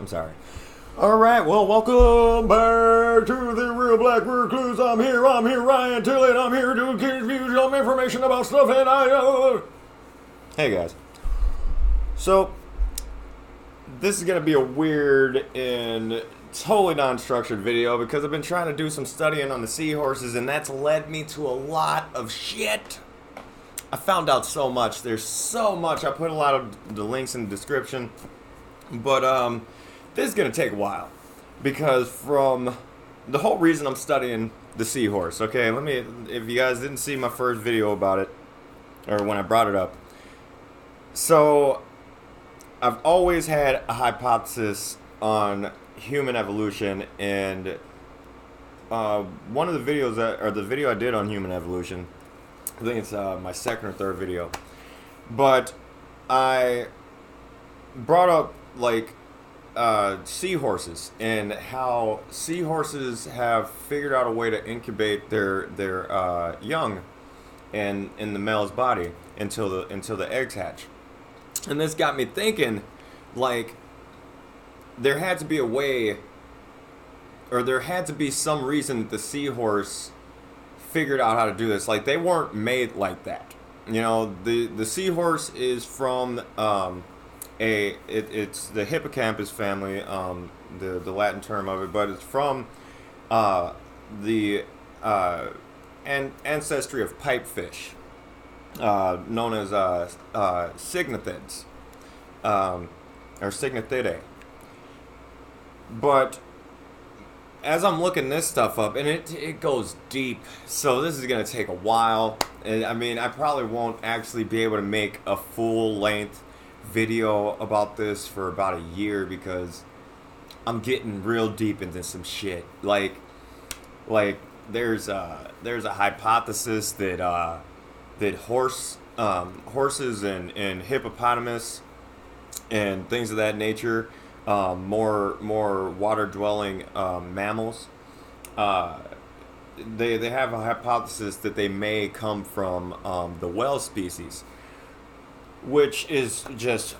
I'm sorry. Alright, well, welcome back to the Real Black Recluse. I'm here, Ryan Tillett. I'm here to give you some information about stuff and Hey guys. So, this is going to be a weird and totally non-structured video because I've been trying to do some studying on the seahorses and that's led me to a lot of shit. I found out so much. There's so much. I put a lot of the links in the description. But, this is going to take a while because from the whole reason I'm studying the seahorse, okay, if you guys didn't see my first video about it, or when I brought it up, so I've always had a hypothesis on human evolution, and one of the videos the video I did on human evolution, I think it's my second or third video, but I brought up like seahorses and how seahorses have figured out a way to incubate their young in the male's body until the eggs hatch. And this got me thinking, like, there had to be a way, or there had to be some reason that the seahorse figured out how to do this. Like, they weren't made like that. You know, the seahorse is from it's the Hippocampus family, the Latin term of it, but it's from the ancestry of pipefish, known as Syngnathids, or Syngnathidae. But as I'm looking this stuff up, and it goes deep, so this is gonna take a while. And I mean, I probably won't actually be able to make a full length video about this for about a year because I'm getting real deep into some shit. Like there's a hypothesis that horses and hippopotamus and things of that nature, more water dwelling mammals, they have a hypothesis that they may come from the whale species, which is just,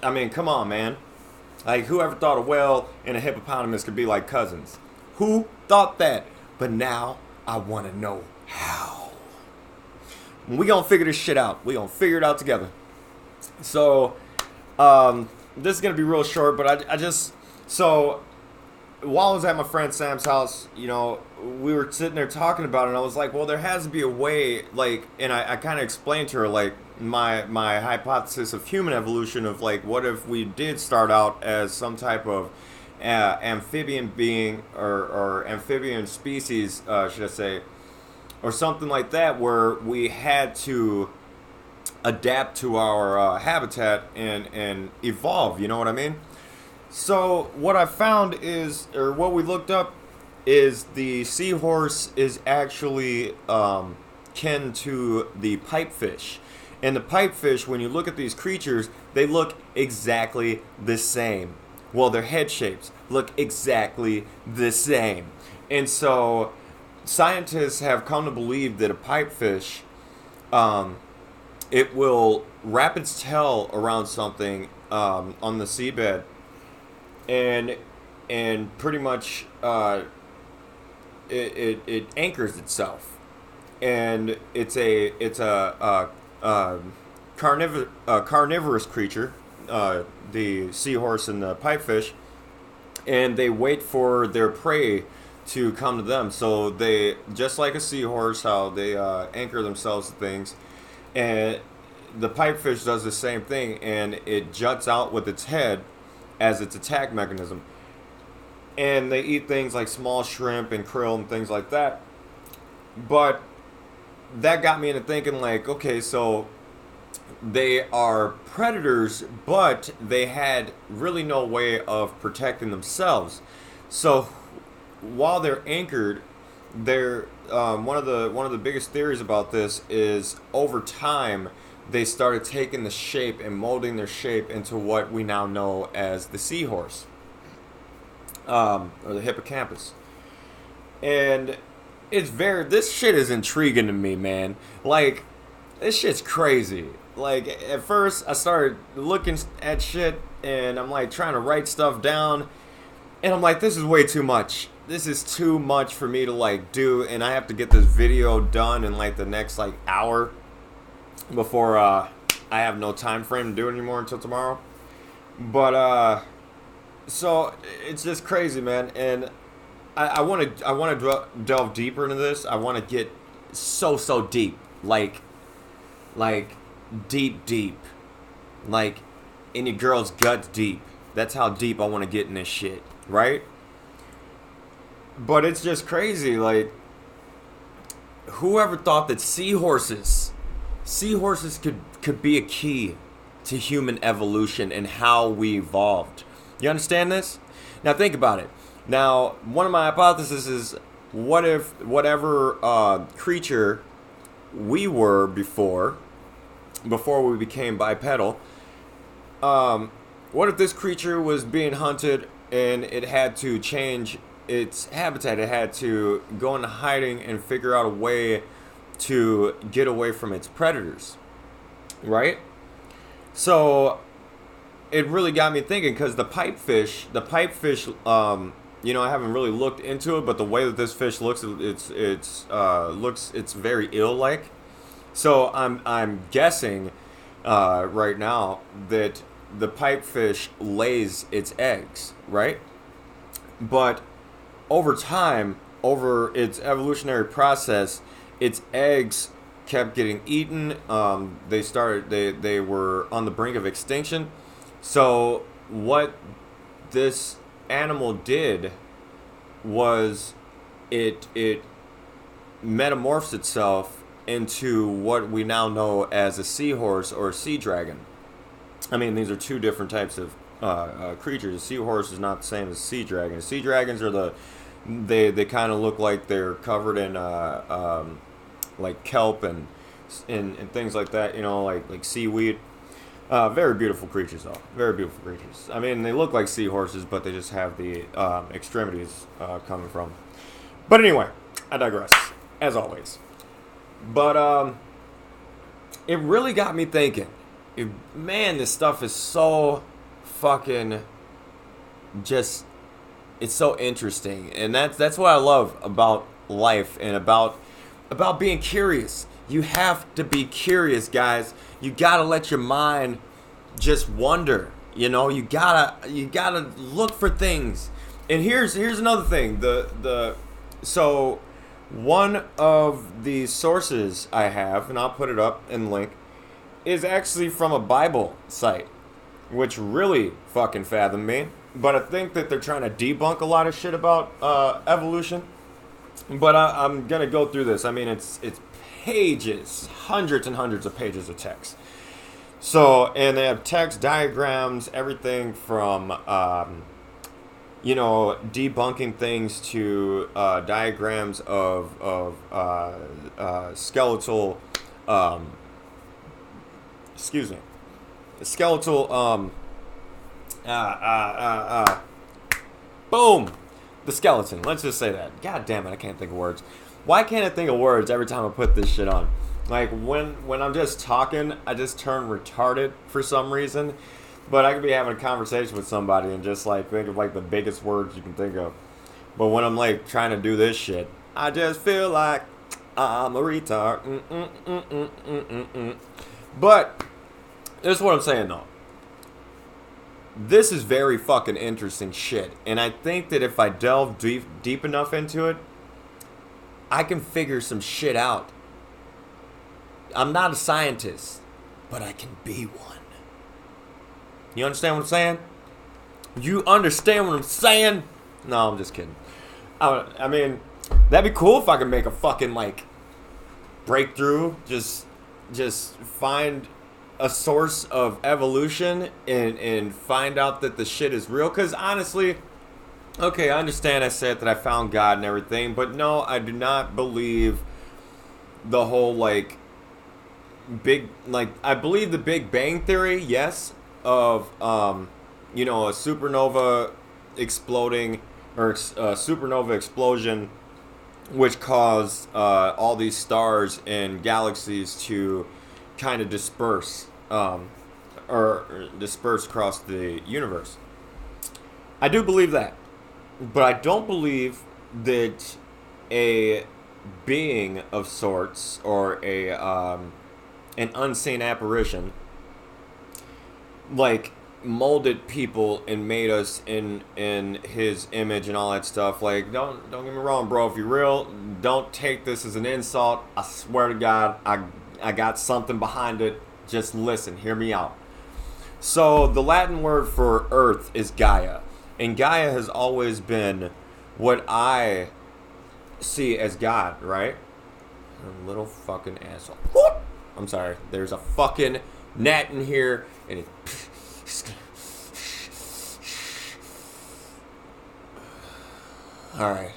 I mean, come on, man. Like, whoever thought a whale and a hippopotamus could be like cousins? Who thought that? But now I want to know how. We gonna figure this shit out. We gonna figure it out together. So, this is gonna be real short, but so while I was at my friend Sam's house, you know, we were sitting there talking about it, and I was like, well, there has to be a way, like, and I kind of explained to her, like, my hypothesis of human evolution of, like, what if we did start out as some type of amphibian being, or amphibian species, should I say, or something like that, where we had to adapt to our habitat and evolve, you know what I mean? So what I found is, or what we looked up, is the seahorse is actually kin to the pipefish. And the pipefish, when you look at these creatures, they look exactly the same. Well, their head shapes look exactly the same. And so scientists have come to believe that a pipefish, it will wrap its tail around something on the seabed, and pretty much it anchors itself, and it's a carnivorous creature, the seahorse and the pipefish, and they wait for their prey to come to them. So they, just like a seahorse, how they anchor themselves to things, and the pipefish does the same thing, and it juts out with its head as its attack mechanism. And they eat things like small shrimp and krill and things like that. But that got me into thinking, like, okay, so they are predators, but they had really no way of protecting themselves. So while they're anchored, they're one of the biggest theories about this is, over time, they started taking the shape and molding their shape into what we now know as the seahorse, or the hippocampus. And this shit is intriguing to me, man. Like, this shit's crazy. like, at first I started looking at shit and I'm like trying to write stuff down. And I'm like, this is way too much. This is too much for me to like do. And I have to get this video done in like the next like hour before I have no time frame to do it anymore until tomorrow. But so it's just crazy, man. And I want to delve deeper into this. I want to get so deep, like deep, like in your girl's guts deep. That's how deep I want to get in this shit, right? But it's just crazy, like, whoever thought that seahorses could be a key to human evolution and how we evolved. You understand this? Now think about it. Now, one of my hypotheses is, what if whatever creature we were before we became bipedal, what if this creature was being hunted and it had to change its habitat? It had to go into hiding and figure out a way to get away from its predators, right? So it really got me thinking, because the pipefish, I haven't really looked into it, but the way that this fish looks, it's very eel-like. So I'm guessing right now that the pipefish lays its eggs, right? But over time, over its evolutionary process, its eggs kept getting eaten. They were on the brink of extinction. So what this animal did was it metamorphosed itself into what we now know as a seahorse or a sea dragon. I mean, these are two different types of creatures. A seahorse is not the same as a sea dragon. Sea dragons are they kind of look like they're covered in like kelp and things like that, like seaweed. Very beautiful creatures, though. Very beautiful creatures. I mean, they look like seahorses, but they just have the extremities coming from. But anyway, I digress, as always. But it really got me thinking. Man, this stuff is so fucking just... It's so interesting. And that's what I love about life and about being curious. You have to be curious, guys. You gotta let your mind just wonder. You gotta look for things. And here's another thing. So one of the sources I have, and I'll put it up in the link, is actually from a Bible site, which really fucking fathomed me. But I think that they're trying to debunk a lot of shit about evolution. But I'm gonna go through this. I mean, it's pages, hundreds and hundreds of pages of text. So, and they have text, diagrams, everything from, debunking things to diagrams of skeletal, boom, the skeleton. Let's just say that. God damn it, I can't think of words. Why can't I think of words every time I put this shit on? Like, when I'm just talking, I just turn retarded for some reason. But I could be having a conversation with somebody and just, like, think of, like, the biggest words you can think of. But when I'm, like, trying to do this shit, I just feel like I'm a retard. But, this is what I'm saying, though. This is very fucking interesting shit. And I think that if I delve deep enough into it, I can figure some shit out. I'm not a scientist, but I can be one. You understand what I'm saying? You understand what I'm saying? No, I'm just kidding. I mean, that'd be cool if I could make a fucking, like, breakthrough. Just find a source of evolution and find out that the shit is real. Because honestly, okay, I understand I said that I found God and everything, but no, I do not believe the whole, like, I believe the Big Bang Theory, yes, of, a supernova exploding, or a supernova explosion, which caused all these stars and galaxies to kind of disperse, or disperse across the universe. I do believe that, but I don't believe that a being of sorts, or a an unseen apparition, like, molded people and made us in his image and all that stuff. Like, don't get me wrong, bro. If you're real, don't take this as an insult. I swear to God, I got something behind it. Just listen, hear me out. So the Latin word for earth is Gaia, and Gaia has always been what I see as God, right? A little fucking asshole. I'm sorry. There's a fucking gnat in here, and it. All right.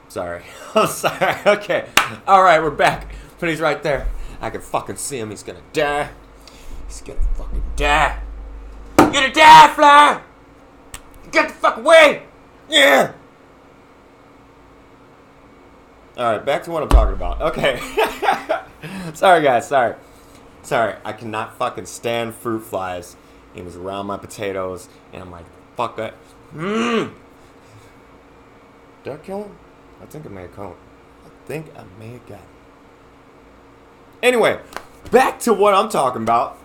Sorry. I'm sorry. Okay. All right, we're back. But he's right there. I can fucking see him. He's gonna die. He's gonna fucking die. You're gonna die, fly. Get the fuck away. Yeah. All right, back to what I'm talking about. Okay. Sorry, guys. Sorry. I cannot fucking stand fruit flies. He was around my potatoes, and I'm like, fuck that. Did I kill him? I think I may have got him. Anyway, back to what I'm talking about.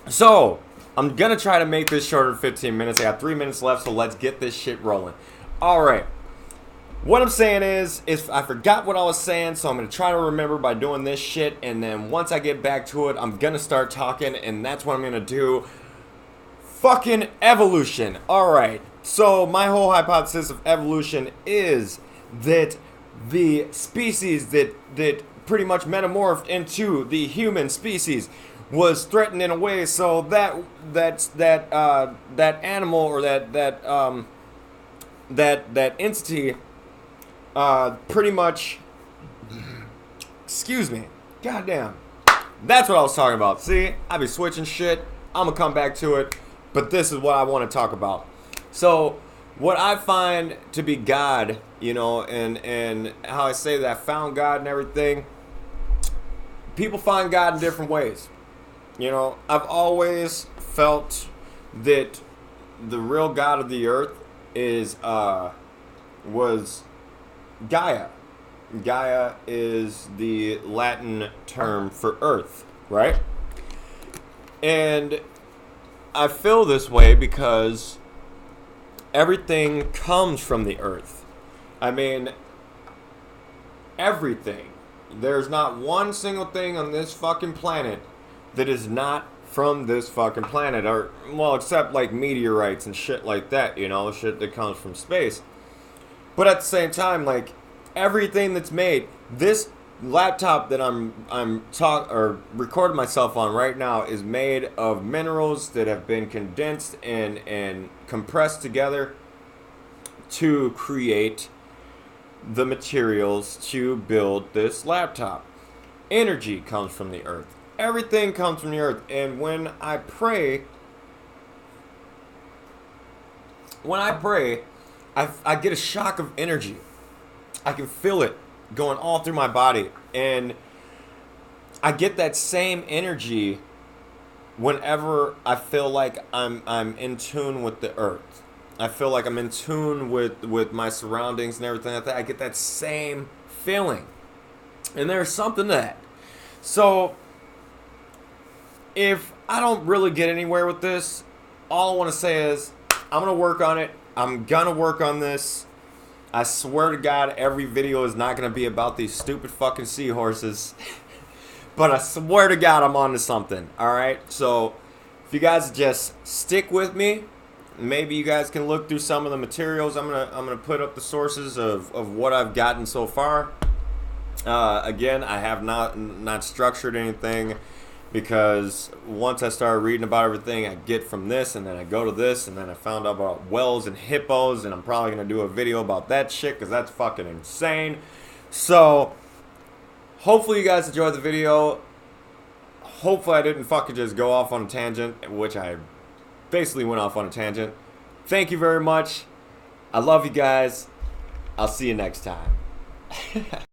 So, I'm gonna try to make this shorter than 15 minutes. I got 3 minutes left, so let's get this shit rolling. Alright. What I'm saying is I forgot what I was saying, so I'm going to try to remember by doing this shit, and then once I get back to it, I'm going to start talking, and that's what I'm going to do. Fucking evolution. Alright, so my whole hypothesis of evolution is that the species that pretty much metamorphed into the human species was threatened in a way so that animal, or that entity pretty much, excuse me, goddamn, that's what I was talking about. See, I be switching shit. I'm gonna come back to it, but this is what I want to talk about. So what I find to be God, you know, and how I say that I found God and everything, people find God in different ways. You know, I've always felt that the real God of the earth was Gaia. Gaia is the Latin term for earth, right? And I feel this way because everything comes from the earth. I mean, everything. There's not one single thing on this fucking planet that is not from this fucking planet, or, well, except like meteorites and shit like that, you know, shit that comes from space. But at the same time, like, everything that's made, this laptop that I'm recording myself on right now is made of minerals that have been condensed and compressed together to create the materials to build this laptop. Energy comes from the earth. Everything comes from the earth. And when I pray, I get a shock of energy. I can feel it going all through my body. And I get that same energy whenever I feel like I'm in tune with the earth. I feel like I'm in tune with my surroundings and everything like that. I get that same feeling. And there's something to that. So, if I don't really get anywhere with this, all I want to say is, I'm going to work on it. I'm going to work on this. I swear to God, every video is not going to be about these stupid fucking seahorses. But I swear to God, I'm on to something. Alright? So, if you guys just stick with me, maybe you guys can look through some of the materials. I'm gonna put up the sources of what I've gotten so far. Again, I have not structured anything, because once I started reading about everything, I get from this, and then I go to this, and then I found out about whales and hippos, and I'm probably going to do a video about that shit, because that's fucking insane. So, hopefully you guys enjoyed the video. Hopefully I didn't fucking just go off on a tangent, which I basically went off on a tangent. Thank you very much. I love you guys. I'll see you next time.